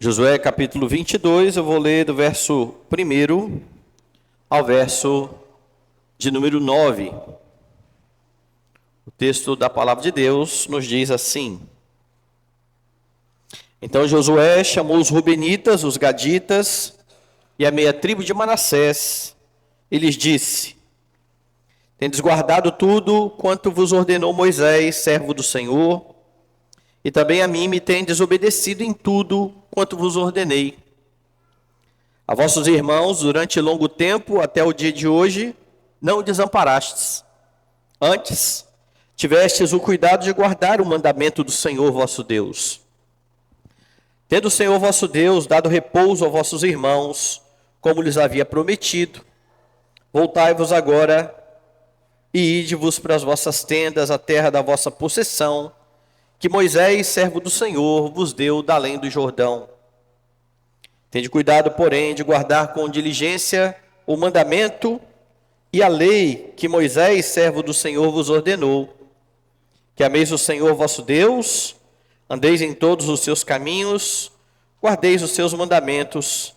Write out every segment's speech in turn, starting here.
Josué capítulo 22, eu vou ler do verso 1 ao verso de número 9. O texto da palavra de Deus nos diz assim: Então Josué chamou os Rubenitas, os Gaditas e a meia tribo de Manassés, e lhes disse: Tendes guardado tudo quanto vos ordenou Moisés, servo do Senhor, e também a mim me tendes obedecido em tudo quanto vos ordenei. A vossos irmãos, durante longo tempo, até o dia de hoje, não o desamparastes. Antes, tivestes o cuidado de guardar o mandamento do Senhor vosso Deus. Tendo o Senhor vosso Deus dado repouso aos vossos irmãos, como lhes havia prometido, voltai-vos agora e ide-vos para as vossas tendas, a terra da vossa possessão, que Moisés, servo do Senhor, vos deu da além do Jordão. Tende cuidado, porém, de guardar com diligência o mandamento e a lei que Moisés, servo do Senhor, vos ordenou. Que ameis o Senhor vosso Deus, andeis em todos os seus caminhos, guardeis os seus mandamentos,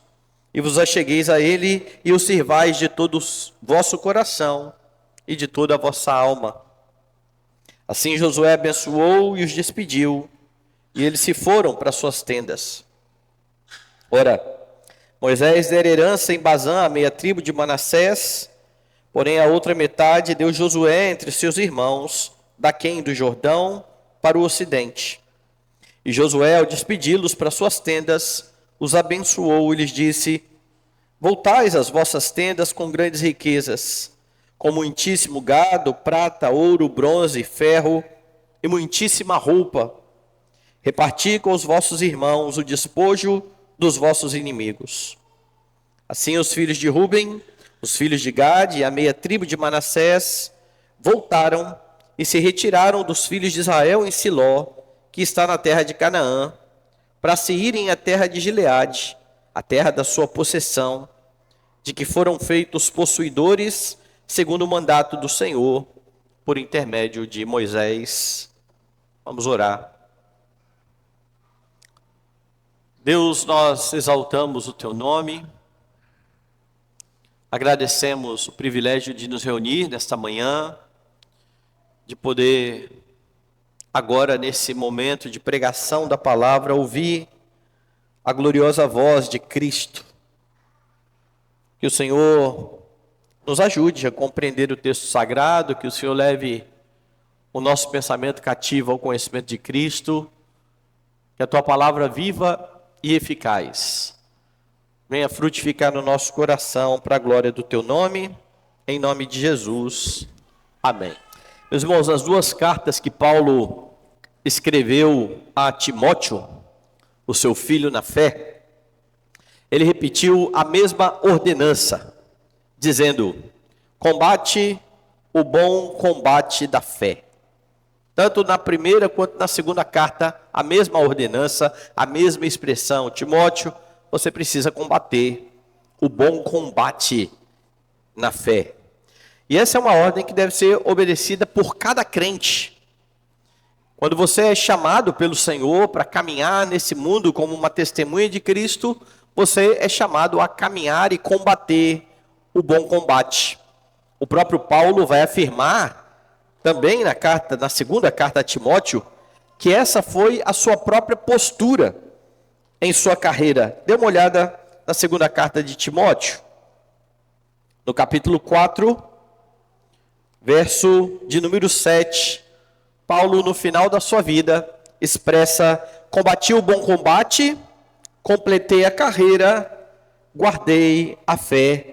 e vos achegueis a ele e o sirvais de todo o vosso coração e de toda a vossa alma. Assim Josué abençoou e os despediu, e eles se foram para suas tendas. Ora, Moisés dera herança em Bazã à meia tribo de Manassés, porém a outra metade deu Josué entre seus irmãos, daquém do Jordão, para o ocidente. E Josué, ao despedi-los para suas tendas, os abençoou e lhes disse: Voltais às vossas tendas com grandes riquezas, com muitíssimo gado, prata, ouro, bronze, ferro e muitíssima roupa. Reparti com os vossos irmãos o despojo dos vossos inimigos. Assim os filhos de Ruben, os filhos de Gade e a meia tribo de Manassés voltaram e se retiraram dos filhos de Israel em Siló, que está na terra de Canaã, para se irem à terra de Gileade, a terra da sua possessão, de que foram feitos possuidores segundo o mandato do Senhor, por intermédio de Moisés. Vamos orar. Deus, nós exaltamos o teu nome, agradecemos o privilégio de nos reunir nesta manhã, de poder agora nesse momento de pregação da palavra ouvir a gloriosa voz de Cristo. Que o Senhor nos ajude a compreender o texto sagrado, que o Senhor leve o nosso pensamento cativo ao conhecimento de Cristo, que a tua palavra viva e eficaz venha frutificar no nosso coração para a glória do teu nome, em nome de Jesus. Amém. Meus irmãos, as duas cartas que Paulo escreveu a Timóteo, o seu filho na fé, ele repetiu a mesma ordenança, dizendo: combate o bom combate da fé. Tanto na primeira quanto na segunda carta, a mesma ordenança, a mesma expressão. Timóteo, você precisa combater o bom combate na fé. E essa é uma ordem que deve ser obedecida por cada crente. Quando você é chamado pelo Senhor para caminhar nesse mundo como uma testemunha de Cristo, você é chamado a caminhar e combater o bom combate. O próprio Paulo vai afirmar também na segunda carta a Timóteo, que essa foi a sua própria postura em sua carreira. Dê uma olhada na segunda carta de Timóteo, no capítulo 4, verso de número 7. Paulo, no final da sua vida, expressa: combati o bom combate, completei a carreira, guardei a fé.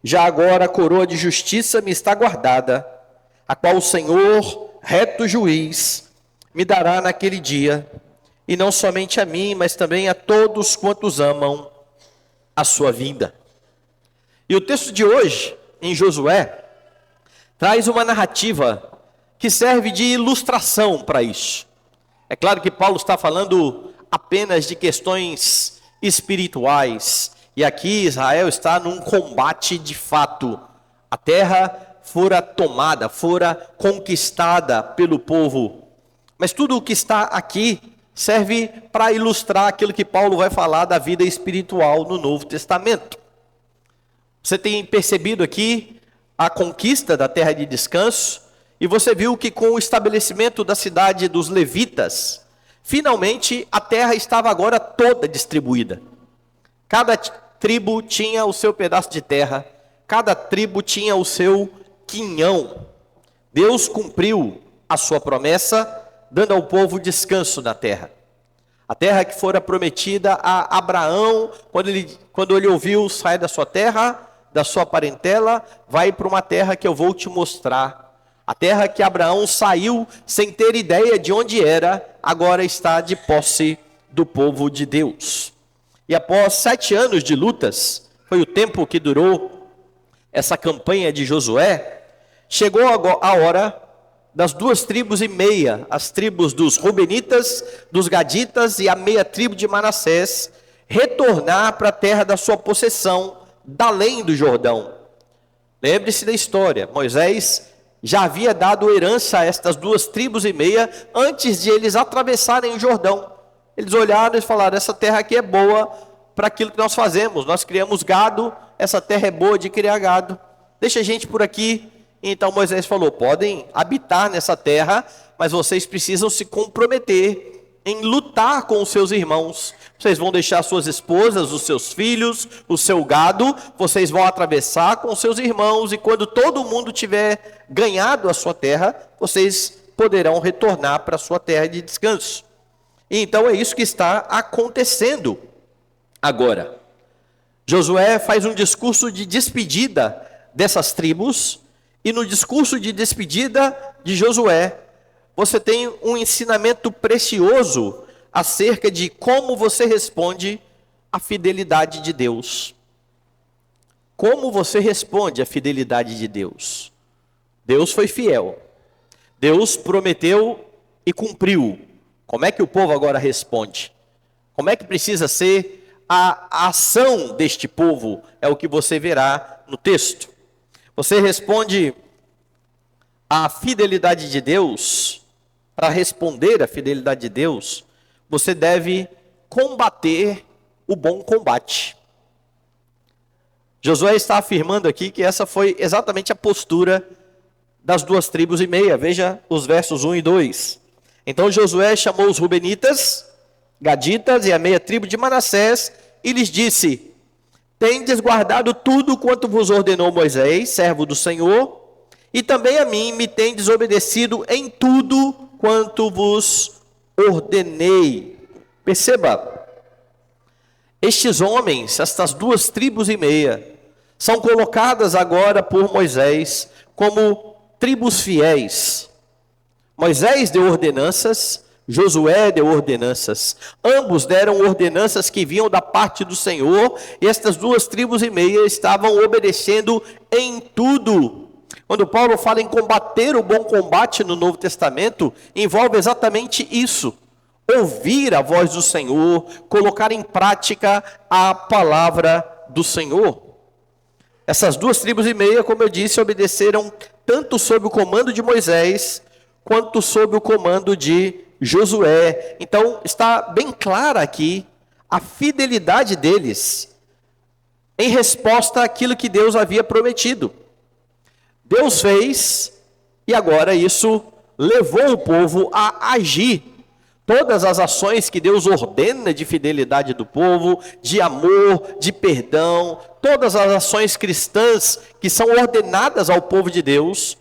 Já agora a coroa de justiça me está guardada, a qual o Senhor, reto juiz, me dará naquele dia, e não somente a mim, mas também a todos quantos amam a sua vinda. E o texto de hoje, em Josué, traz uma narrativa que serve de ilustração para isso. É claro que Paulo está falando apenas de questões espirituais, e aqui Israel está num combate de fato. A terra fora tomada, fora conquistada pelo povo. Mas tudo o que está aqui serve para ilustrar aquilo que Paulo vai falar da vida espiritual no Novo Testamento. Você tem percebido aqui a conquista da terra de descanso, e você viu que com o estabelecimento da cidade dos levitas, finalmente a terra estava agora toda distribuída. Cada tribo tinha o seu pedaço de terra, cada tribo tinha o seu quinhão. Deus cumpriu a sua promessa, dando ao povo descanso na terra. A terra que fora prometida a Abraão, quando ele ouviu: sai da sua terra, da sua parentela, vai para uma terra que eu vou te mostrar. A terra que Abraão saiu sem ter ideia de onde era, agora está de posse do povo de Deus. E após 7 anos de lutas, foi o tempo que durou essa campanha de Josué, chegou a hora das 2,5 tribos, as tribos dos Rubenitas, dos Gaditas e a meia tribo de Manassés, retornar para a terra da sua possessão, da além do Jordão. Lembre-se da história, Moisés já havia dado herança a estas 2,5 tribos antes de eles atravessarem o Jordão. Eles olharam e falaram: essa terra aqui é boa para aquilo que nós fazemos, nós criamos gado, essa terra é boa de criar gado, deixa a gente por aqui. Então Moisés falou: podem habitar nessa terra, mas vocês precisam se comprometer em lutar com os seus irmãos. Vocês vão deixar suas esposas, os seus filhos, o seu gado, vocês vão atravessar com os seus irmãos, e quando todo mundo tiver ganhado a sua terra, vocês poderão retornar para a sua terra de descanso. E então é isso que está acontecendo agora. Josué faz um discurso de despedida dessas tribos, e no discurso de despedida de Josué, você tem um ensinamento precioso acerca de como você responde à fidelidade de Deus. Como você responde à fidelidade de Deus? Deus foi fiel. Deus prometeu e cumpriu. Como é que o povo agora responde? Como é que precisa ser a ação deste povo? É o que você verá no texto. Você responde à fidelidade de Deus. Para responder à fidelidade de Deus, você deve combater o bom combate. Josué está afirmando aqui que essa foi exatamente a postura das 2,5 tribos. Veja os versos 1 e 2. Então Josué chamou os Rubenitas, Gaditas e a meia tribo de Manassés e lhes disse: tendes guardado tudo quanto vos ordenou Moisés, servo do Senhor, e também a mim me tendes obedecido em tudo quanto vos ordenei. Perceba, estes homens, estas 2,5 tribos, são colocadas agora por Moisés como tribos fiéis. Moisés deu ordenanças, Josué deu ordenanças. Ambos deram ordenanças que vinham da parte do Senhor, e estas 2,5 tribos estavam obedecendo em tudo. Quando Paulo fala em combater o bom combate no Novo Testamento, envolve exatamente isso: ouvir a voz do Senhor, colocar em prática a palavra do Senhor. Essas 2,5 tribos, como eu disse, obedeceram tanto sob o comando de Moisés, quanto sob o comando de Josué. Então está bem clara aqui a fidelidade deles em resposta àquilo que Deus havia prometido. Deus fez, e agora isso levou o povo a agir. Todas as ações que Deus ordena de fidelidade do povo, de amor, de perdão, todas as ações cristãs que são ordenadas ao povo de Deus,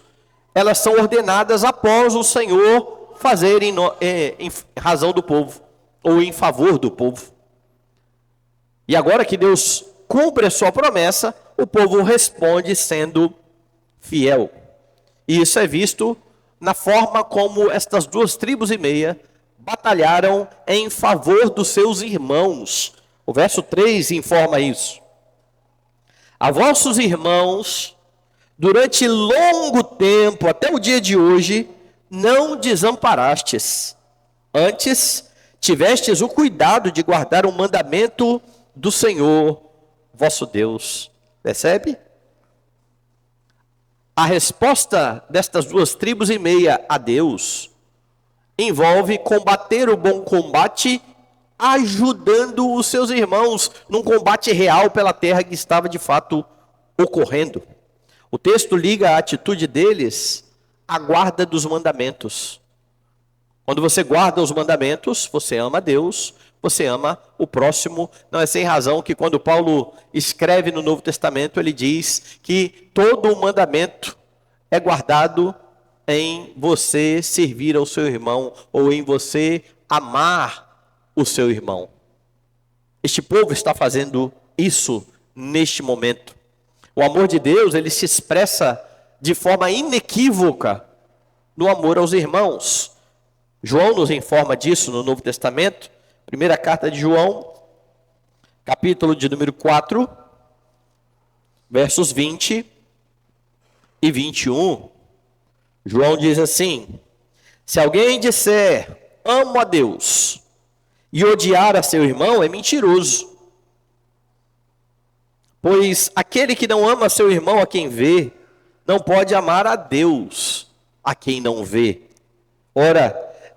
elas são ordenadas após o Senhor fazer em razão do povo, ou em favor do povo. E agora que Deus cumpre a sua promessa, o povo responde sendo fiel. E isso é visto na forma como estas 2,5 tribos batalharam em favor dos seus irmãos. O verso 3 informa isso. A vossos irmãos, durante longo tempo, até o dia de hoje, não desamparastes. Antes, tivestes o cuidado de guardar o mandamento do Senhor, vosso Deus. Percebe? A resposta destas 2,5 tribos a Deus envolve combater o bom combate, ajudando os seus irmãos num combate real pela terra que estava de fato ocorrendo. O texto liga a atitude deles à guarda dos mandamentos. Quando você guarda os mandamentos, você ama Deus, você ama o próximo. Não é sem razão que quando Paulo escreve no Novo Testamento, ele diz que todo o mandamento é guardado em você servir ao seu irmão, ou em você amar o seu irmão. Este povo está fazendo isso neste momento. O amor de Deus, ele se expressa de forma inequívoca no amor aos irmãos. João nos informa disso no Novo Testamento. Primeira carta de João, capítulo de número 4, versos 20 e 21. João diz assim: se alguém disser, amo a Deus, e odiar a seu irmão, é mentiroso. Pois aquele que não ama seu irmão a quem vê, não pode amar a Deus a quem não vê. Ora,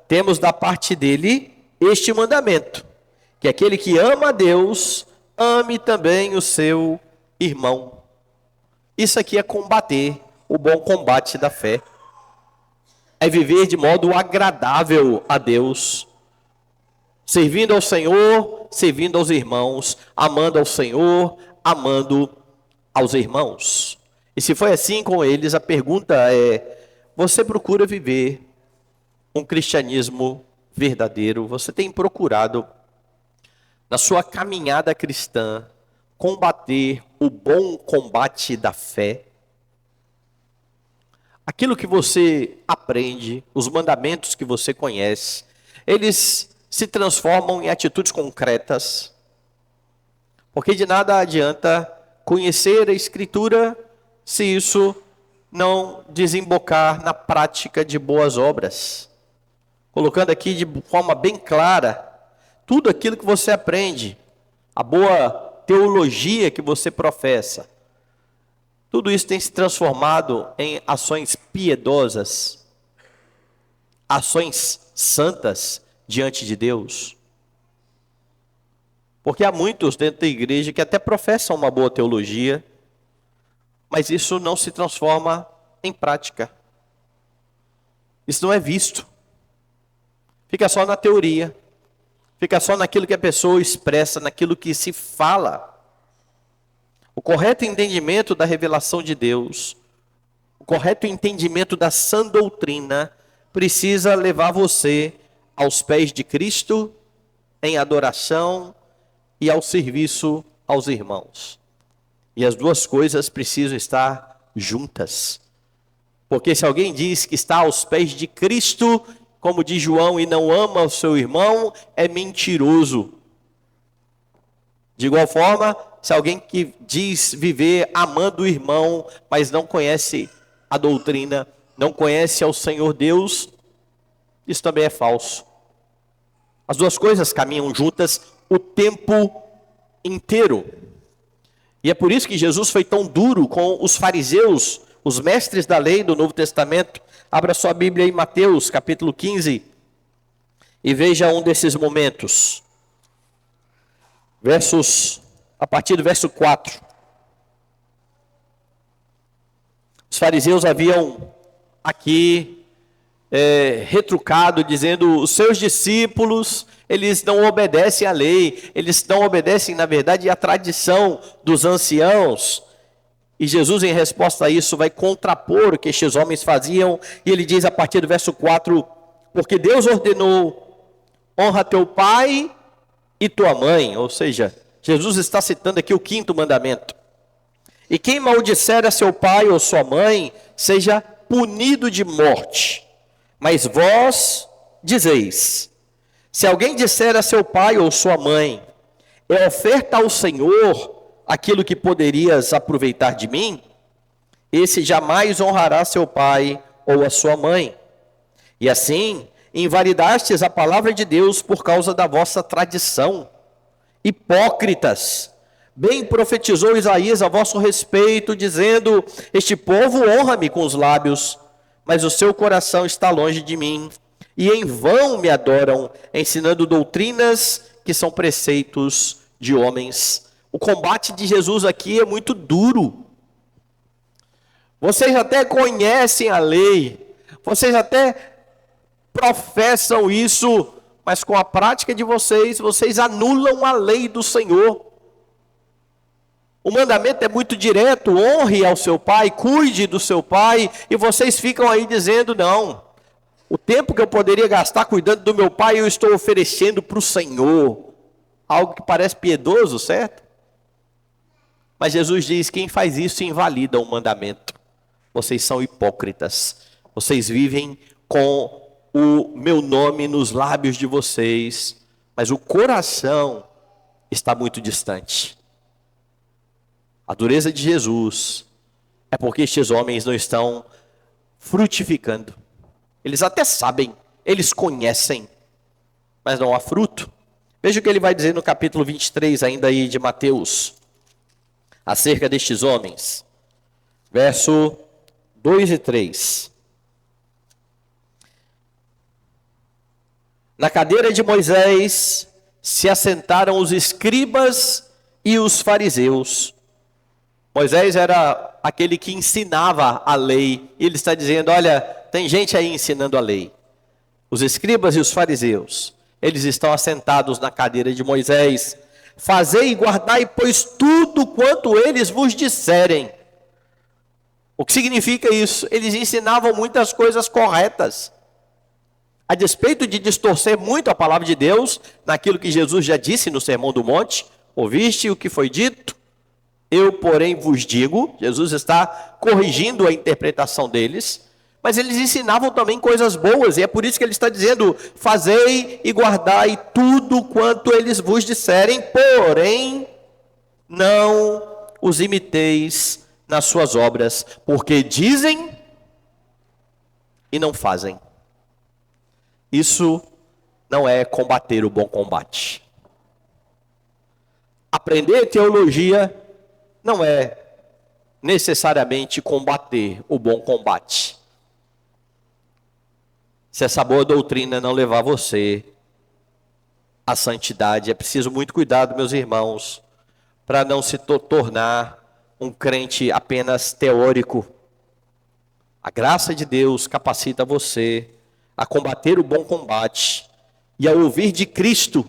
temos da parte dele este mandamento, que aquele que ama a Deus, ame também o seu irmão. Isso aqui é combater o bom combate da fé. É viver de modo agradável a Deus, servindo ao Senhor, servindo aos irmãos, amando ao Senhor, amando aos irmãos. E se foi assim com eles, a pergunta é: você procura viver um cristianismo verdadeiro? Você tem procurado, na sua caminhada cristã, combater o bom combate da fé? Aquilo que você aprende, os mandamentos que você conhece, eles se transformam em atitudes concretas. Porque de nada adianta conhecer a Escritura se isso não desembocar na prática de boas obras. Colocando aqui de forma bem clara, tudo aquilo que você aprende, a boa teologia que você professa, tudo isso tem se transformado em ações piedosas, ações santas diante de Deus. Porque há muitos dentro da igreja que até professam uma boa teologia, mas isso não se transforma em prática. Isso não é visto. Fica só na teoria. Fica só naquilo que a pessoa expressa, naquilo que se fala. O correto entendimento da revelação de Deus, o correto entendimento da sã doutrina, precisa levar você aos pés de Cristo, em adoração e ao serviço aos irmãos. E as duas coisas precisam estar juntas. Porque se alguém diz que está aos pés de Cristo, como diz João, e não ama o seu irmão, é mentiroso. De igual forma, se alguém que diz viver amando o irmão, mas não conhece a doutrina, não conhece ao Senhor Deus, isso também é falso. As duas coisas caminham juntas o tempo inteiro. E é por isso que Jesus foi tão duro com os fariseus, os mestres da lei do Novo Testamento. Abra sua Bíblia em Mateus, capítulo 15, e veja um desses momentos. A partir do verso 4. Os fariseus haviam aqui retrucado, dizendo: os seus discípulos, eles não obedecem à lei, eles não obedecem, na verdade, à tradição dos anciãos. E Jesus, em resposta a isso, vai contrapor o que estes homens faziam, e ele diz a partir do verso 4, porque Deus ordenou, honra teu pai e tua mãe. Ou seja, Jesus está citando aqui o 5º mandamento. E quem maldisser a seu pai ou sua mãe, seja punido de morte. Mas vós dizeis, se alguém disser a seu pai ou sua mãe, é oferta ao Senhor aquilo que poderias aproveitar de mim, esse jamais honrará seu pai ou a sua mãe. E assim, invalidastes a palavra de Deus por causa da vossa tradição. Hipócritas, bem profetizou Isaías a vosso respeito, dizendo: este povo honra-me com os lábios, mas o seu coração está longe de mim, e em vão me adoram, ensinando doutrinas que são preceitos de homens. O combate de Jesus aqui é muito duro. Vocês até conhecem a lei, vocês até professam isso, mas com a prática de vocês, vocês anulam a lei do Senhor. O mandamento é muito direto: honre ao seu pai, cuide do seu pai, e vocês ficam aí dizendo: não, o tempo que eu poderia gastar cuidando do meu pai, eu estou oferecendo para o Senhor. Algo que parece piedoso, certo? Mas Jesus diz: quem faz isso invalida o mandamento. Vocês são hipócritas. Vocês vivem com o meu nome nos lábios de vocês, mas o coração está muito distante. A dureza de Jesus é porque estes homens não estão frutificando. Eles até sabem, eles conhecem, mas não há fruto. Veja o que ele vai dizer no capítulo 23 ainda aí de Mateus, acerca destes homens. Verso 2 e 3. Na cadeira de Moisés se assentaram os escribas e os fariseus. Moisés era aquele que ensinava a lei. E ele está dizendo: olha, tem gente aí ensinando a lei. Os escribas e os fariseus, eles estão assentados na cadeira de Moisés. Fazei e guardai, pois, tudo quanto eles vos disserem. O que significa isso? Eles ensinavam muitas coisas corretas. A despeito de distorcer muito a palavra de Deus, naquilo que Jesus já disse no Sermão do Monte: ouviste o que foi dito? Eu, porém, vos digo. Jesus está corrigindo a interpretação deles, mas eles ensinavam também coisas boas, e é por isso que ele está dizendo: fazei e guardai tudo quanto eles vos disserem, porém, não os imiteis nas suas obras, porque dizem e não fazem. Isso não é combater o bom combate. Aprender teologia não é necessariamente combater o bom combate. Se essa boa doutrina não levar você à santidade, é preciso muito cuidado, meus irmãos, para não se tornar um crente apenas teórico. A graça de Deus capacita você a combater o bom combate e a ouvir de Cristo,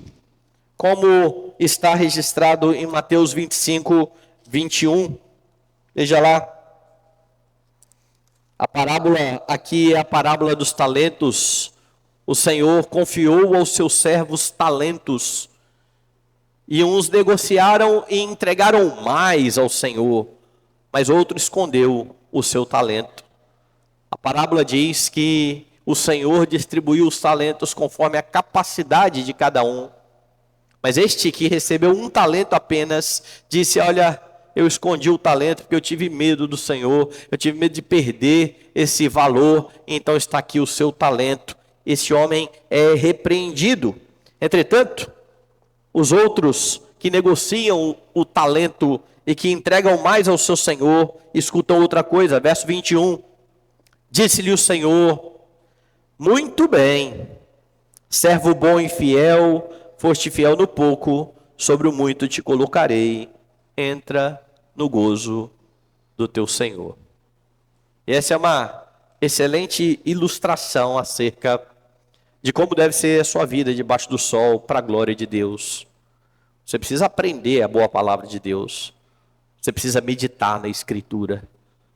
como está registrado em Mateus 25, 21. Veja lá. A parábola aqui é a parábola dos talentos. O Senhor confiou aos seus servos talentos. E uns negociaram e entregaram mais ao Senhor, mas outro escondeu o seu talento. A parábola diz que o Senhor distribuiu os talentos conforme a capacidade de cada um. Mas este que recebeu um talento apenas, disse: olha, eu escondi o talento porque eu tive medo do Senhor, eu tive medo de perder esse valor, então está aqui o seu talento. Esse homem é repreendido. Entretanto, os outros que negociam o talento e que entregam mais ao seu Senhor, escutam outra coisa. Verso 21. Disse-lhe o Senhor: muito bem, servo bom e fiel, foste fiel no pouco, sobre o muito te colocarei, entra no gozo do teu Senhor. E essa é uma excelente ilustração acerca de como deve ser a sua vida debaixo do sol, para a glória de Deus. Você precisa aprender a boa palavra de Deus, você precisa meditar na Escritura,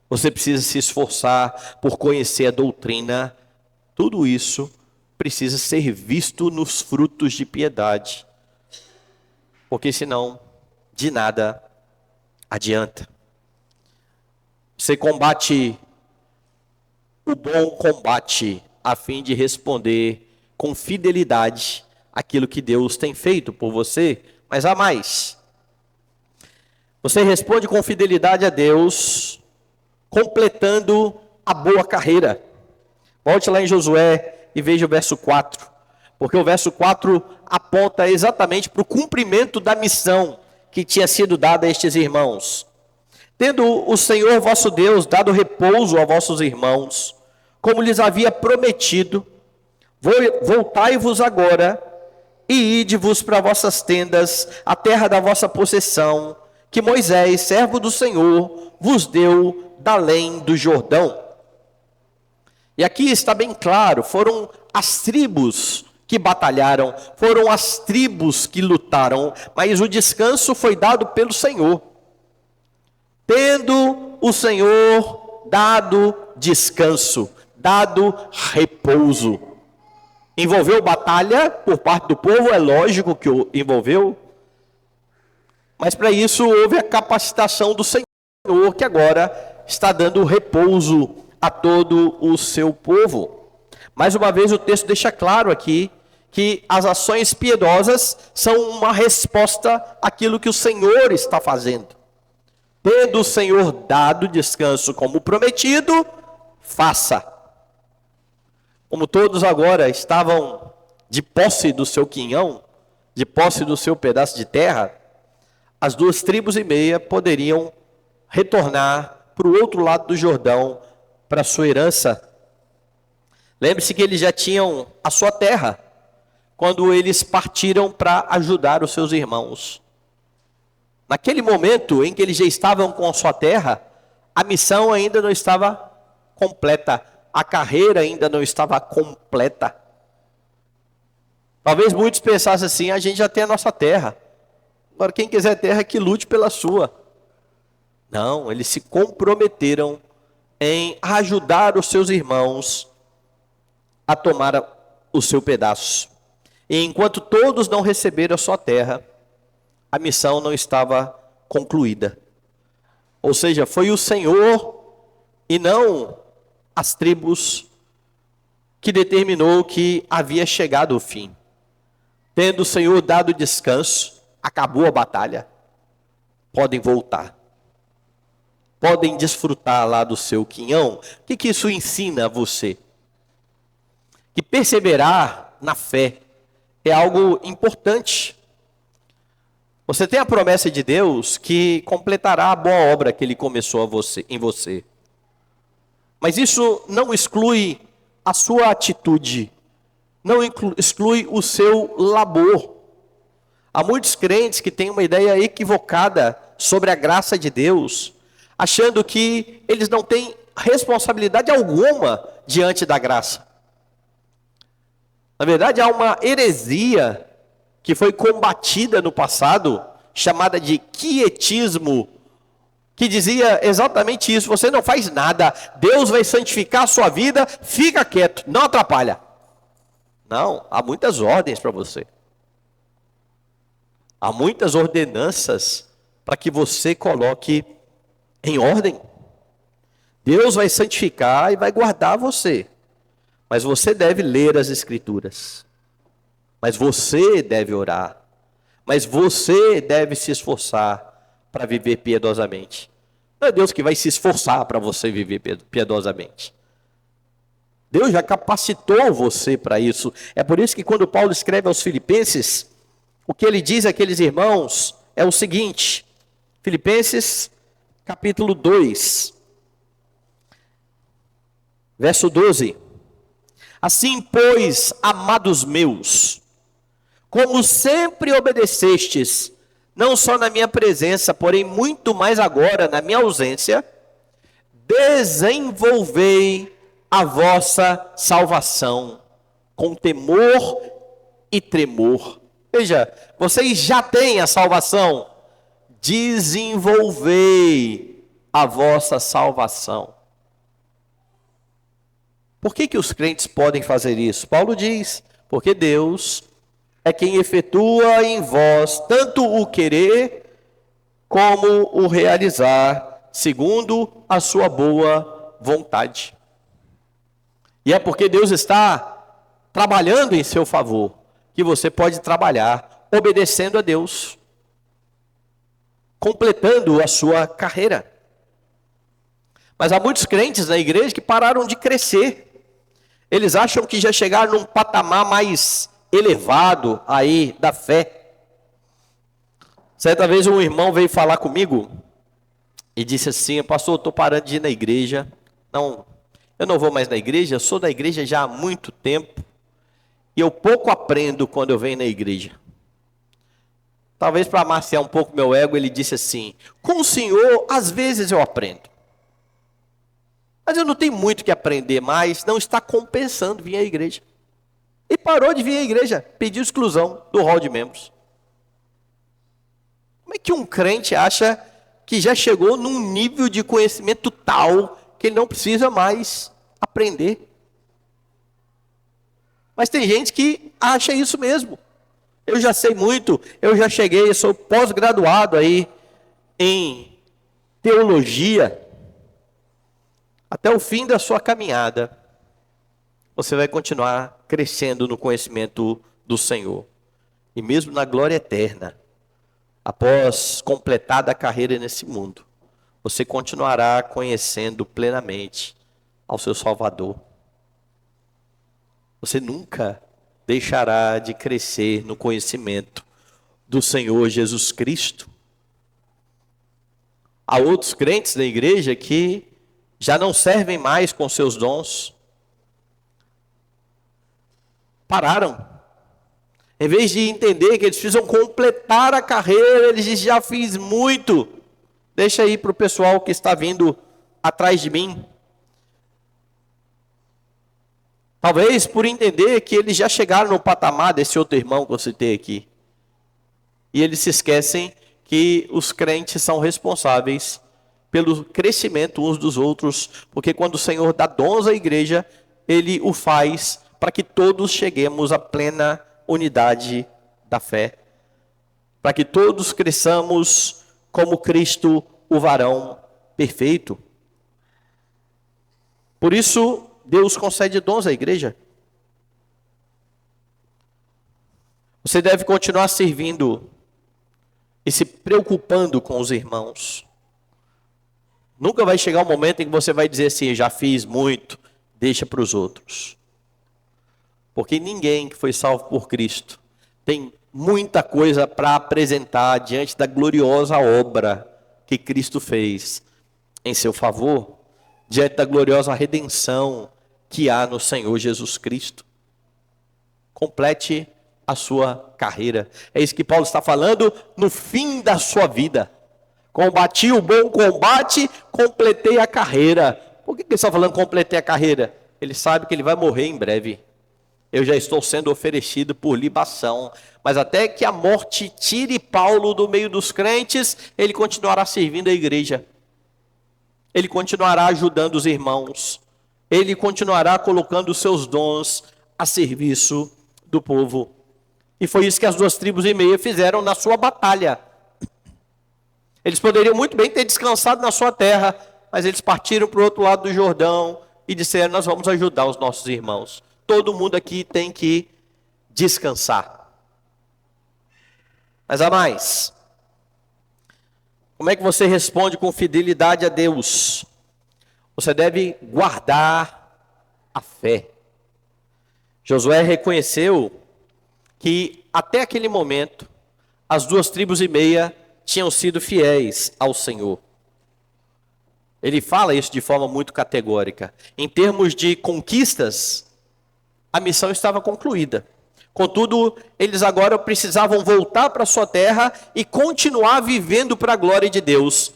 você precisa se esforçar por conhecer a doutrina. Tudo isso precisa ser visto nos frutos de piedade, porque senão de nada adianta. Você combate o bom combate a fim de responder com fidelidade aquilo que Deus tem feito por você, mas há mais. Você responde com fidelidade a Deus, completando a boa carreira. Volte lá em Josué e veja o verso 4, porque o verso 4 aponta exatamente para o cumprimento da missão que tinha sido dada a estes irmãos. Tendo o Senhor vosso Deus dado repouso a vossos irmãos, como lhes havia prometido, Voltai-vos agora e ide-vos para vossas tendas, a terra da vossa possessão, que Moisés, servo do Senhor, vos deu da além do Jordão. E aqui está bem claro, foram as tribos que batalharam, foram as tribos que lutaram, mas o descanso foi dado pelo Senhor. Tendo o Senhor dado descanso, dado repouso. Envolveu batalha por parte do povo, é lógico que envolveu. Mas para isso houve a capacitação do Senhor, que agora está dando repouso a todo o seu povo. Mais uma vez o texto deixa claro aqui que as ações piedosas são uma resposta àquilo que o Senhor está fazendo. Tendo o Senhor dado descanso como prometido, faça. Como todos agora estavam de posse do seu quinhão, de posse do seu pedaço de terra, as 2,5 tribos poderiam retornar para o outro lado do Jordão, para a sua herança. Lembre-se que eles já tinham a sua terra, quando eles partiram para ajudar os seus irmãos. Naquele momento em que eles já estavam com a sua terra, a missão ainda não estava completa, a carreira ainda não estava completa. Talvez muitos pensassem assim: a gente já tem a nossa terra, agora quem quiser terra que lute pela sua. Não, eles se comprometeram em ajudar os seus irmãos a tomar o seu pedaço. E enquanto todos não receberam a sua terra, a missão não estava concluída. Ou seja, foi o Senhor e não as tribos que determinou que havia chegado o fim. Tendo o Senhor dado descanso, acabou a batalha. Podem voltar. Podem desfrutar lá do seu quinhão. O que isso ensina a você? Que perseverar na fé é algo importante. Você tem a promessa de Deus que completará a boa obra que Ele começou em você. Mas isso não exclui a sua atitude, não exclui o seu labor. Há muitos crentes que têm uma ideia equivocada sobre a graça de Deus, achando que eles não têm responsabilidade alguma diante da graça. Na verdade, há uma heresia que foi combatida no passado, chamada de quietismo, que dizia exatamente isso: você não faz nada, Deus vai santificar a sua vida, fica quieto, não atrapalha. Não, há muitas ordens para você. Há muitas ordenanças para que você coloque em ordem. Deus vai santificar e vai guardar você. Mas você deve ler as Escrituras. Mas você deve orar. Mas você deve se esforçar para viver piedosamente. Não é Deus que vai se esforçar para você viver piedosamente. Deus já capacitou você para isso. É por isso que quando Paulo escreve aos Filipenses, o que ele diz àqueles irmãos é o seguinte. Filipenses capítulo 2, verso 12. Assim, pois, amados meus, como sempre obedecestes, não só na minha presença, porém muito mais agora na minha ausência, desenvolvei a vossa salvação com temor e tremor. Veja, vocês já têm a salvação, desenvolvei a vossa salvação. Por que os crentes podem fazer isso? Paulo diz, porque Deus é quem efetua em vós tanto o querer como o realizar, segundo a sua boa vontade. E é porque Deus está trabalhando em seu favor, que você pode trabalhar obedecendo a Deus, completando a sua carreira. Mas há muitos crentes na igreja que pararam de crescer. Eles acham que já chegaram num patamar mais elevado aí da fé. Certa vez um irmão veio falar comigo e disse assim: pastor, eu estou parando de ir na igreja. Não, eu não vou mais na igreja, eu sou da igreja já há muito tempo. e eu pouco aprendo quando eu venho na igreja. Talvez para amaciar um pouco meu ego, ele disse assim: com o Senhor, às vezes eu aprendo. Mas eu não tenho muito que aprender mais, não está compensando vir à igreja. E parou de vir à igreja, pediu exclusão do hall de membros. Como é que um crente acha que já chegou num nível de conhecimento tal que ele não precisa mais aprender? Mas tem gente que acha isso mesmo. Eu já sei muito, eu já cheguei, eu sou pós-graduado aí em teologia. Até o fim da sua caminhada, você vai continuar crescendo no conhecimento do Senhor. E mesmo na glória eterna, após completada a carreira nesse mundo, você continuará conhecendo plenamente ao seu Salvador. Você nunca deixará de crescer no conhecimento do Senhor Jesus Cristo. Há outros crentes da igreja que já não servem mais com seus dons. Pararam. Em vez de entender que eles precisam completar a carreira, eles dizem: já fiz muito. Deixa aí para o pessoal que está vindo atrás de mim. Talvez por entender que eles já chegaram no patamar desse outro irmão que eu citei aqui. E eles se esquecem que os crentes são responsáveis pelo crescimento uns dos outros, porque quando o Senhor dá dons à igreja, Ele o faz para que todos cheguemos à plena unidade da fé, para que todos cresçamos como Cristo, o varão perfeito. Por isso, Deus concede dons à igreja. Você deve continuar servindo e se preocupando com os irmãos. Nunca vai chegar um momento em que você vai dizer assim: já fiz muito, deixa para os outros. Porque ninguém que foi salvo por Cristo tem muita coisa para apresentar diante da gloriosa obra que Cristo fez em seu favor, diante da gloriosa redenção que há no Senhor Jesus Cristo. Complete a sua carreira. É isso que Paulo está falando no fim da sua vida. Combati o bom combate, completei a carreira. Por que ele está falando completei a carreira? Ele sabe que ele vai morrer em breve. Eu já estou sendo oferecido por libação. Mas até que a morte tire Paulo do meio dos crentes, ele continuará servindo a igreja. Ele continuará ajudando os irmãos. Ele continuará colocando os seus dons a serviço do povo. E foi isso que as 2,5 tribos fizeram na sua batalha. Eles poderiam muito bem ter descansado na sua terra, mas eles partiram para o outro lado do Jordão e disseram: nós vamos ajudar os nossos irmãos. Todo mundo aqui tem que descansar. Mas há mais. Como é que você responde com fidelidade a Deus? Você deve guardar a fé. Josué reconheceu que até aquele momento as 2,5 tribos tinham sido fiéis ao Senhor. Ele fala isso de forma muito categórica. Em termos de conquistas, a missão estava concluída. Contudo, eles agora precisavam voltar para sua terra e continuar vivendo para a glória de Deus.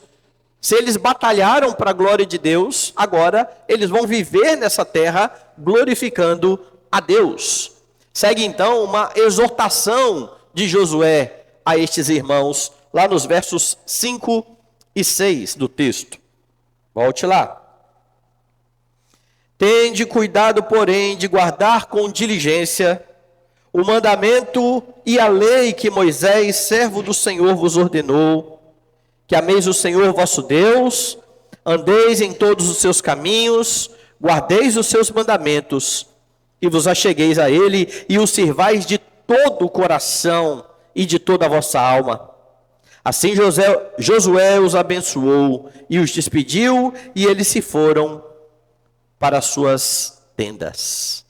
Se eles batalharam para a glória de Deus, agora eles vão viver nessa terra glorificando a Deus. Segue então uma exortação de Josué a estes irmãos, lá nos versos 5 e 6 do texto. Volte lá. Tende cuidado, porém, de guardar com diligência o mandamento e a lei que Moisés, servo do Senhor, vos ordenou, que ameis o Senhor vosso Deus, andeis em todos os seus caminhos, guardeis os seus mandamentos, e vos achegueis a ele, e o sirvais de todo o coração e de toda a vossa alma. Assim Josué os abençoou e os despediu, e eles se foram para as suas tendas.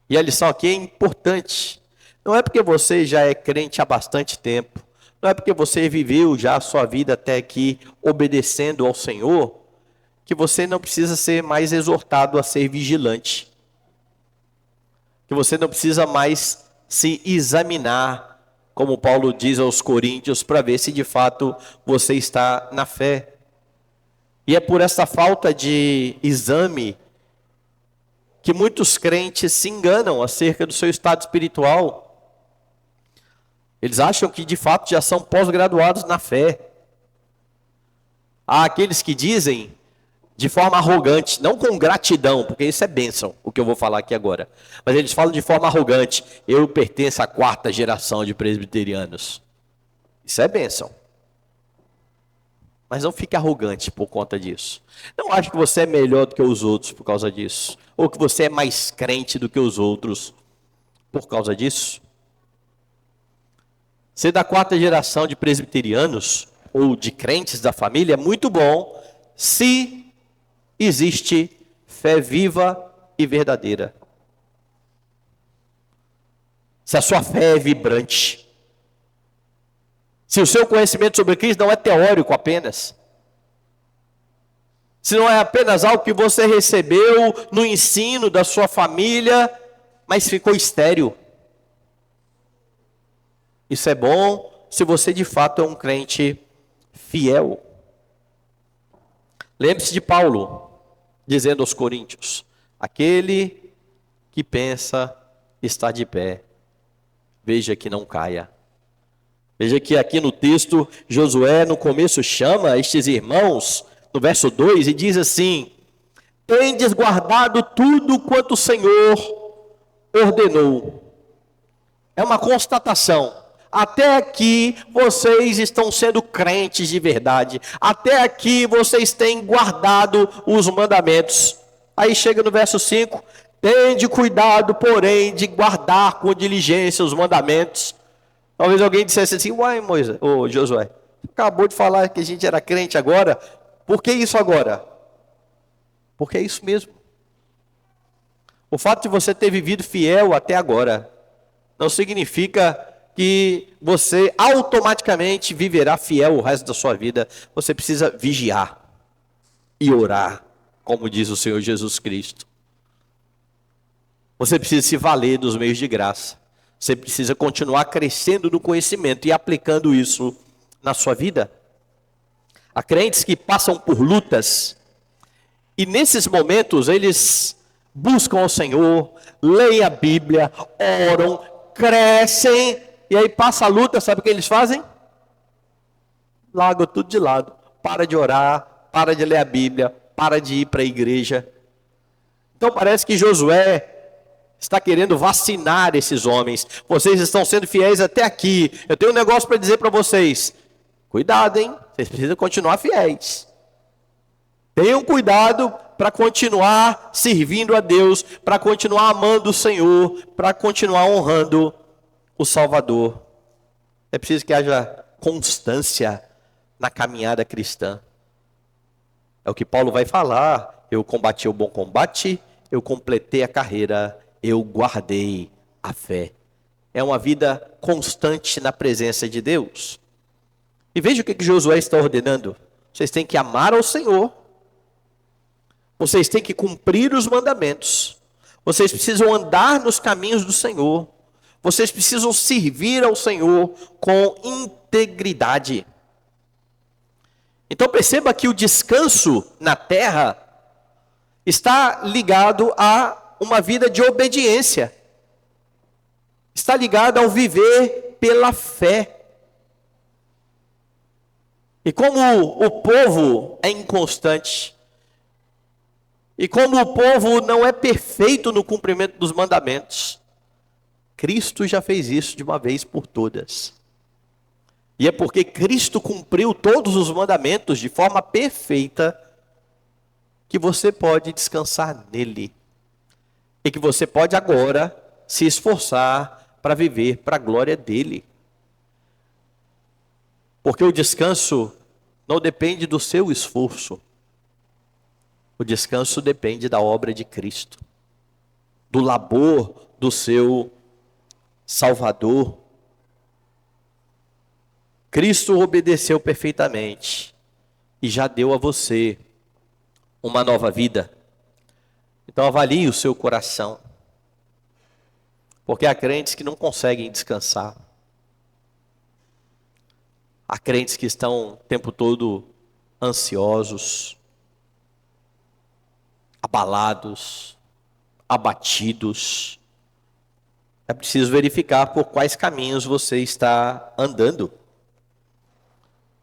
E a lição aqui é importante. Não é porque você já é crente há bastante tempo, não é porque você viveu já a sua vida até aqui obedecendo ao Senhor, que você não precisa ser mais exortado a ser vigilante. que você não precisa mais se examinar, como Paulo diz aos Coríntios, para ver se de fato você está na fé. E é por essa falta de exame que muitos crentes se enganam acerca do seu estado espiritual. Eles acham que de fato já são pós-graduados na fé. Há aqueles que dizem de forma arrogante, não com gratidão, porque isso é bênção, o que eu vou falar aqui agora. Mas eles falam de forma arrogante: eu pertenço à 4ª geração de presbiterianos. Isso é bênção. Mas não fique arrogante por conta disso. Não ache que você é melhor do que os outros por causa disso. Ou que você é mais crente do que os outros por causa disso. Ser da 4ª geração de presbiterianos, ou de crentes da família, é muito bom se existe fé viva e verdadeira. Se a sua fé é vibrante. Se o seu conhecimento sobre Cristo não é teórico apenas. Se não é apenas algo que você recebeu no ensino da sua família, mas ficou estéril. Isso é bom se você de fato é um crente fiel. Lembre-se de Paulo, dizendo aos Coríntios: aquele que pensa está de pé, veja que não caia. Veja que aqui no texto, Josué no começo chama estes irmãos, no verso 2, e diz assim: tendes guardado tudo quanto o Senhor ordenou. É uma constatação. Até aqui vocês estão sendo crentes de verdade. Até aqui vocês têm guardado os mandamentos. Aí chega no verso 5: tende cuidado, porém, de guardar com diligência os mandamentos. Talvez alguém dissesse assim: uai, Moisés, ô Josué, acabou de falar que a gente era crente agora, por que isso agora? Porque é isso mesmo. O fato de você ter vivido fiel até agora não significa que você automaticamente viverá fiel o resto da sua vida. Você precisa vigiar e orar, como diz o Senhor Jesus Cristo. Você precisa se valer dos meios de graça. Você precisa continuar crescendo no conhecimento e aplicando isso na sua vida. Há crentes que passam por lutas e nesses momentos eles buscam ao Senhor, leem a Bíblia, oram, crescem, e aí passa a luta, sabe o que eles fazem? Largam tudo de lado, para de orar, para de ler a Bíblia, para de ir para a igreja. Então parece que Josué está querendo vacinar esses homens. Vocês estão sendo fiéis até aqui. Eu tenho um negócio para dizer para vocês. Cuidado, hein? Vocês precisam continuar fiéis. Tenham cuidado para continuar servindo a Deus, para continuar amando o Senhor, para continuar honrando o Salvador. É preciso que haja constância na caminhada cristã. É o que Paulo vai falar. Eu combati o bom combate, eu completei a carreira, eu guardei a fé. É uma vida constante na presença de Deus. E veja o que Josué está ordenando. Vocês têm que amar ao Senhor. Vocês têm que cumprir os mandamentos. Vocês precisam andar nos caminhos do Senhor. Vocês precisam servir ao Senhor com integridade. Então perceba que o descanso na terra está ligado a uma vida de obediência. Está ligado ao viver pela fé. E como o povo é inconstante, e como o povo não é perfeito no cumprimento dos mandamentos, Cristo já fez isso de uma vez por todas. E é porque Cristo cumpriu todos os mandamentos de forma perfeita que você pode descansar nele. E que você pode agora se esforçar para viver para a glória dele. Porque o descanso não depende do seu esforço. O descanso depende da obra de Cristo. Do labor do seu Salvador. Cristo obedeceu perfeitamente e já deu a você uma nova vida. Então avalie o seu coração. Porque há crentes que não conseguem descansar. Há crentes que estão o tempo todo ansiosos, abalados, abatidos. É preciso verificar por quais caminhos você está andando.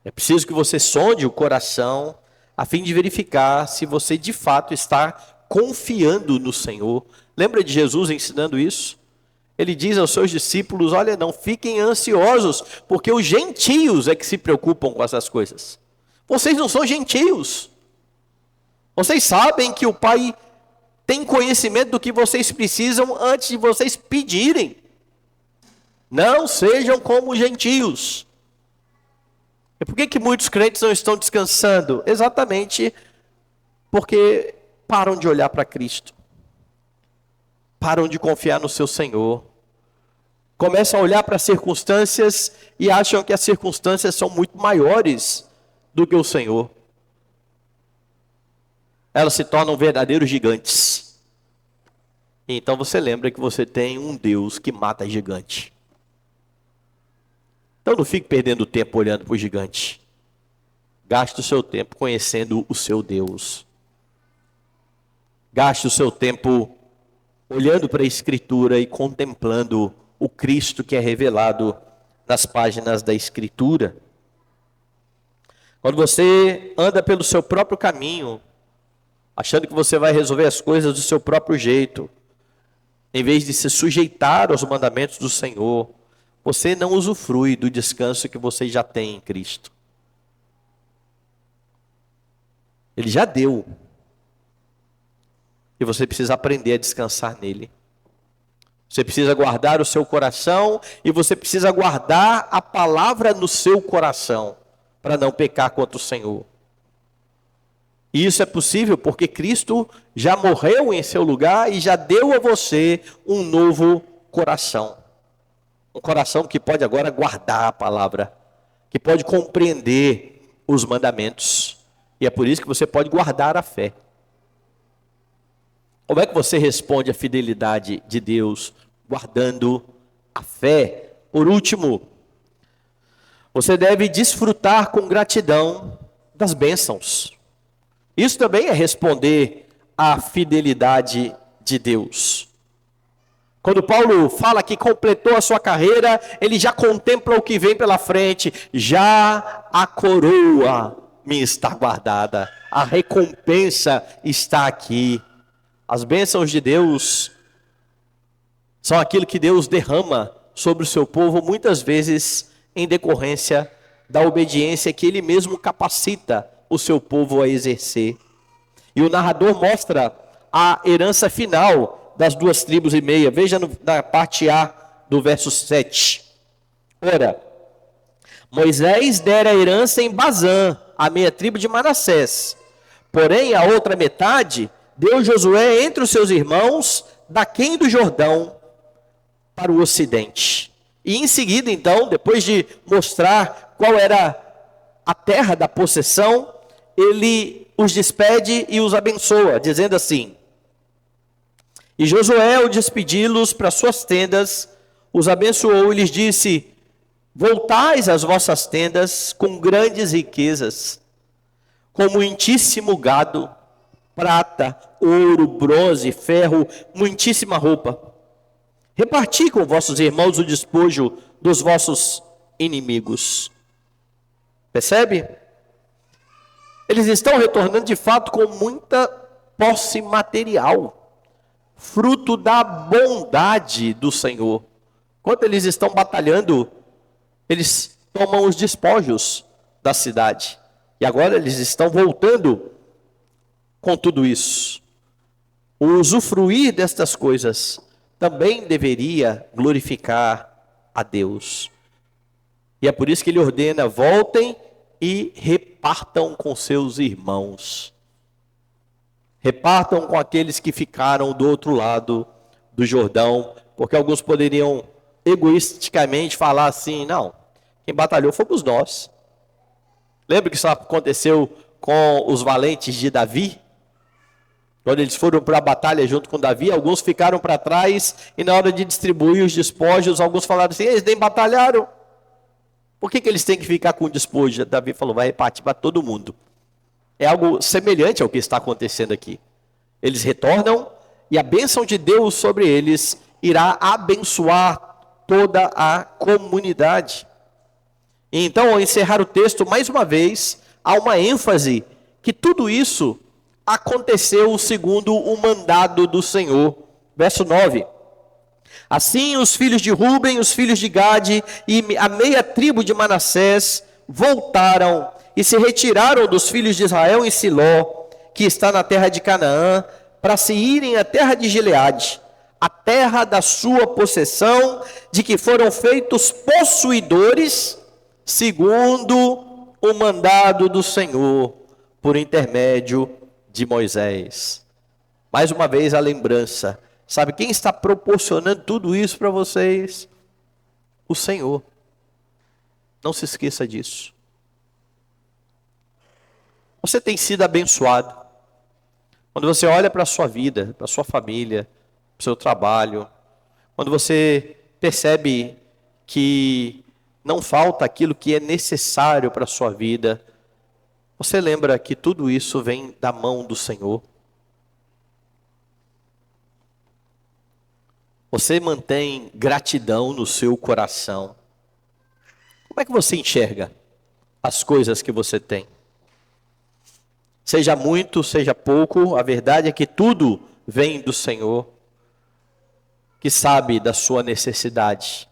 É preciso que você sonde o coração a fim de verificar se você de fato está confiando no Senhor. Lembra de Jesus ensinando isso? Ele diz aos seus discípulos: olha, não fiquem ansiosos, porque os gentios é que se preocupam com essas coisas. Vocês não são gentios. Vocês sabem que o Pai tem conhecimento do que vocês precisam antes de vocês pedirem. Não sejam como os gentios. E por que muitos crentes não estão descansando? Exatamente porque param de olhar para Cristo. Param de confiar no seu Senhor. Começam a olhar para as circunstâncias e acham que as circunstâncias são muito maiores do que o Senhor. Elas se tornam verdadeiros gigantes. E então você lembra que você tem um Deus que mata gigante. Então não fique perdendo tempo olhando para o gigante. Gaste o seu tempo conhecendo o seu Deus. Gaste o seu tempo olhando para a Escritura e contemplando o Cristo que é revelado nas páginas da Escritura. Quando você anda pelo seu próprio caminho, achando que você vai resolver as coisas do seu próprio jeito, em vez de se sujeitar aos mandamentos do Senhor, você não usufrui do descanso que você já tem em Cristo. Ele já deu. E você precisa aprender a descansar nele. Você precisa guardar o seu coração e você precisa guardar a palavra no seu coração para não pecar contra o Senhor. E isso é possível porque Cristo já morreu em seu lugar e já deu a você um novo coração. Um coração que pode agora guardar a palavra, que pode compreender os mandamentos. E é por isso que você pode guardar a fé. Como é que você responde à fidelidade de Deus? Guardando a fé. Por último, você deve desfrutar com gratidão das bênçãos. Isso também é responder à fidelidade de Deus. Quando Paulo fala que completou a sua carreira, ele já contempla o que vem pela frente. Já a coroa me está guardada. A recompensa está aqui. As bênçãos de Deus são aquilo que Deus derrama sobre o seu povo, muitas vezes em decorrência da obediência que Ele mesmo capacita o seu povo a exercer. E o narrador mostra a herança final das 2,5 tribos. Veja na parte A do verso 7. Ora, Moisés dera a herança em Bazã, a meia tribo de Manassés. Porém, a outra metade deu Josué entre os seus irmãos, daquém do Jordão, para o ocidente. E em seguida, então, depois de mostrar qual era a terra da possessão, ele os despede e os abençoa, dizendo assim: e Josué, ao despedi-los para suas tendas, os abençoou e lhes disse: voltais às vossas tendas com grandes riquezas, com muitíssimo gado, prata, ouro, bronze, ferro, muitíssima roupa. Reparti com vossos irmãos o despojo dos vossos inimigos. Percebe? Eles estão retornando de fato com muita posse material, fruto da bondade do Senhor. Enquanto eles estão batalhando, eles tomam os despojos da cidade. E agora eles estão voltando com tudo isso. O usufruir destas coisas também deveria glorificar a Deus. E é por isso que ele ordena: voltem e repartam com seus irmãos. Repartam com aqueles que ficaram do outro lado do Jordão, porque alguns poderiam egoisticamente falar assim: não, quem batalhou fomos nós. Lembra que isso aconteceu com os valentes de Davi? Quando eles foram para a batalha junto com Davi, alguns ficaram para trás e na hora de distribuir os despojos, alguns falaram assim: eles nem batalharam. Por que eles têm que ficar com o despojo? Davi falou: vai repartir para todo mundo. É algo semelhante ao que está acontecendo aqui. Eles retornam e a bênção de Deus sobre eles irá abençoar toda a comunidade. E então, ao encerrar o texto, mais uma vez, há uma ênfase que tudo isso aconteceu segundo o mandado do Senhor. Verso 9. Assim os filhos de Ruben, os filhos de Gade e a meia tribo de Manassés voltaram e se retiraram dos filhos de Israel em Siló, que está na terra de Canaã, para se irem à terra de Gileade, a terra da sua possessão, de que foram feitos possuidores, segundo o mandado do Senhor, por intermédio de Moisés. Mais uma vez a lembrança. Sabe quem está proporcionando tudo isso para vocês? O Senhor. Não se esqueça disso. Você tem sido abençoado. Quando você olha para a sua vida, para a sua família, para o seu trabalho, quando você percebe que não falta aquilo que é necessário para a sua vida, você lembra que tudo isso vem da mão do Senhor? Você mantém gratidão no seu coração? Como é que você enxerga as coisas que você tem? Seja muito, seja pouco, a verdade é que tudo vem do Senhor, que sabe da sua necessidade.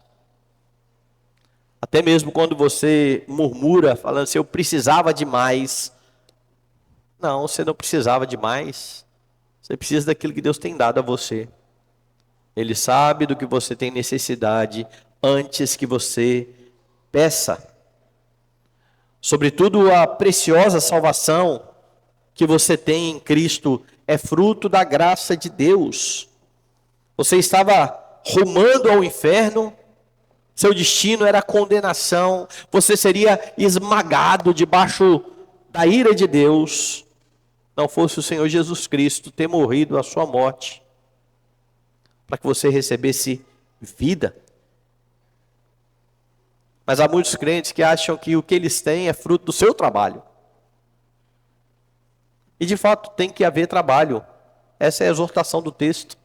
Até mesmo quando você murmura, falando assim: eu precisava de mais. Não, você não precisava de mais. Você precisa daquilo que Deus tem dado a você. Ele sabe do que você tem necessidade antes que você peça. Sobretudo a preciosa salvação que você tem em Cristo é fruto da graça de Deus. Você estava rumando ao inferno, seu destino era a condenação, você seria esmagado debaixo da ira de Deus, não fosse o Senhor Jesus Cristo ter morrido a sua morte, para que você recebesse vida. Mas há muitos crentes que acham que o que eles têm é fruto do seu trabalho. E de fato tem que haver trabalho. Essa é a exortação do texto.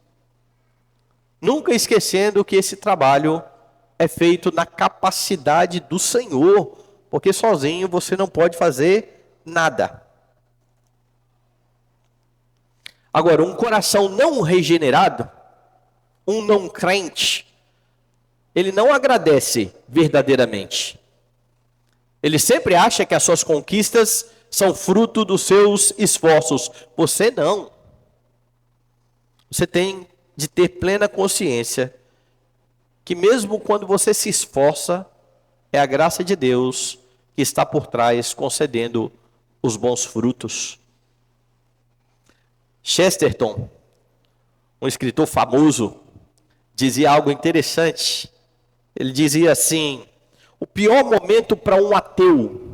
Nunca esquecendo que esse trabalho é feito na capacidade do Senhor, porque sozinho você não pode fazer nada. Agora, um coração não regenerado, um não crente, ele não agradece verdadeiramente. Ele sempre acha que as suas conquistas são fruto dos seus esforços. Você não. Você tem de ter plena consciência que mesmo quando você se esforça, é a graça de Deus que está por trás concedendo os bons frutos. Chesterton, um escritor famoso, dizia algo interessante. Ele dizia assim: o pior momento para um ateu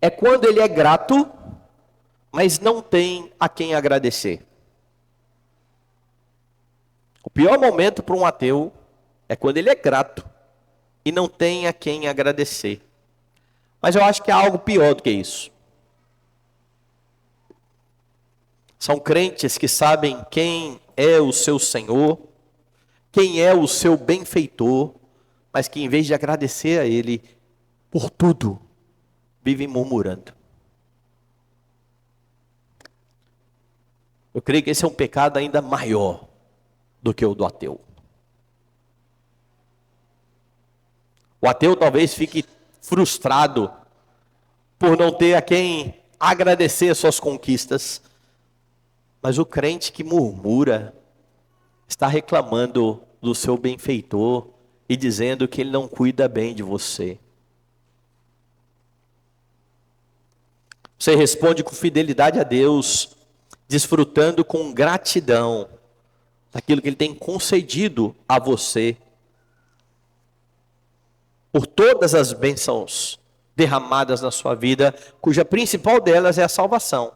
é quando ele é grato, mas não tem a quem agradecer. O pior momento para um ateu é quando ele é grato e não tem a quem agradecer. Mas eu acho que há algo pior do que isso. São crentes que sabem quem é o seu Senhor, quem é o seu benfeitor, mas que em vez de agradecer a Ele por tudo, vivem murmurando. Eu creio que esse é um pecado ainda maior do que o do ateu. O ateu talvez fique frustrado por não ter a quem agradecer as suas conquistas, mas o crente que murmura está reclamando do seu benfeitor e dizendo que ele não cuida bem de você. Você responde com fidelidade a Deus, desfrutando com gratidão daquilo que Ele tem concedido a você, por todas as bênçãos derramadas na sua vida, cuja principal delas é a salvação,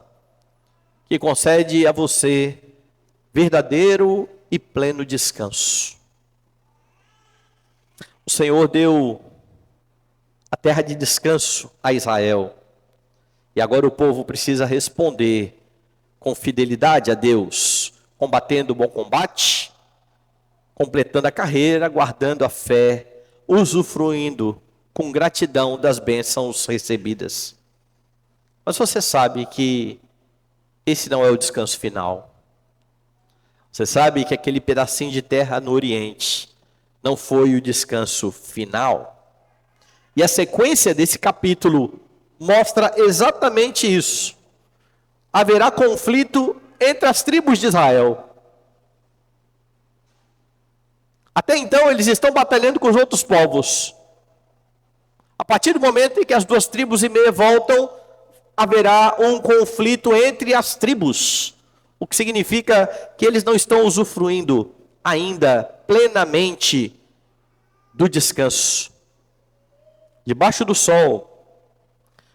que concede a você verdadeiro e pleno descanso. O Senhor deu a terra de descanso a Israel. E agora o povo precisa responder com fidelidade a Deus, combatendo o bom combate, completando a carreira, guardando a fé, usufruindo com gratidão das bênçãos recebidas. Mas você sabe que esse não é o descanso final. Você sabe que aquele pedacinho de terra no Oriente não foi o descanso final. E a sequência desse capítulo mostra exatamente isso. Haverá conflito entre as tribos de Israel. Até então eles estão batalhando com os outros povos. A partir do momento em que as 2,5 tribos voltam, haverá um conflito entre as tribos. O que significa que eles não estão usufruindo ainda plenamente do descanso. Debaixo do sol,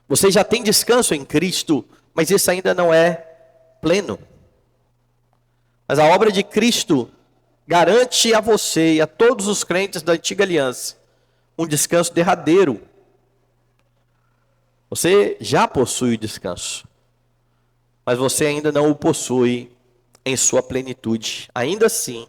você já tem descanso em Cristo, mas isso ainda não é pleno. Mas a obra de Cristo garante a você e a todos os crentes da antiga aliança um descanso derradeiro. Você já possui o descanso, mas você ainda não o possui em sua plenitude. Ainda assim,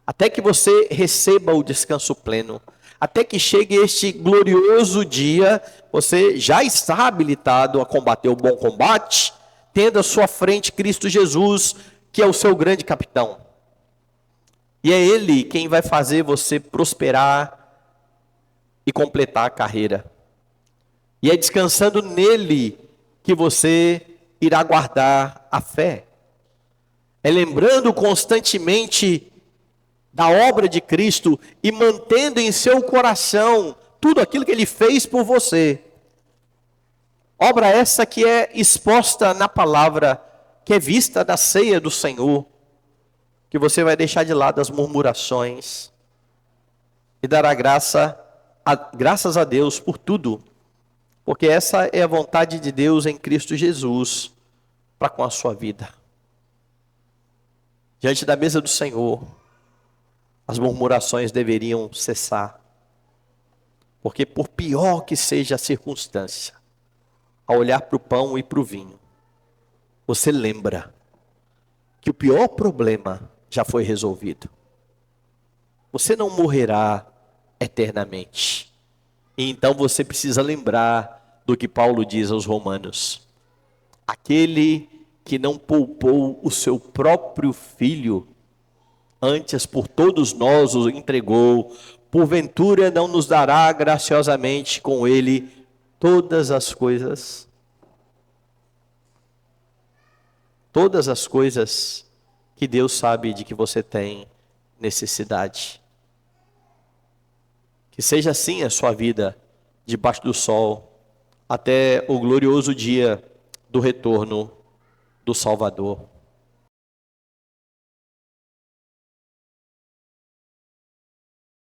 até que você receba o descanso pleno, até que chegue este glorioso dia, você já está habilitado a combater o bom combate, tendo à sua frente Cristo Jesus, que é o seu grande capitão. E é Ele quem vai fazer você prosperar e completar a carreira. E é descansando nele que você irá guardar a fé. É lembrando constantemente da obra de Cristo e mantendo em seu coração tudo aquilo que Ele fez por você. Obra essa que é exposta na palavra, que é vista na ceia do Senhor, que você vai deixar de lado as murmurações e dará graças a Deus por tudo, porque essa é a vontade de Deus em Cristo Jesus para com a sua vida. Diante da mesa do Senhor, as murmurações deveriam cessar, porque por pior que seja a circunstância, ao olhar para o pão e para o vinho, você lembra que o pior problema já foi resolvido. Você não morrerá eternamente. E então você precisa lembrar do que Paulo diz aos Romanos: aquele que não poupou o seu próprio filho, antes por todos nós o entregou, porventura não nos dará graciosamente com ele todas as coisas? Todas as coisas que Deus sabe de que você tem necessidade. Que seja assim a sua vida debaixo do sol, até o glorioso dia do retorno do Salvador.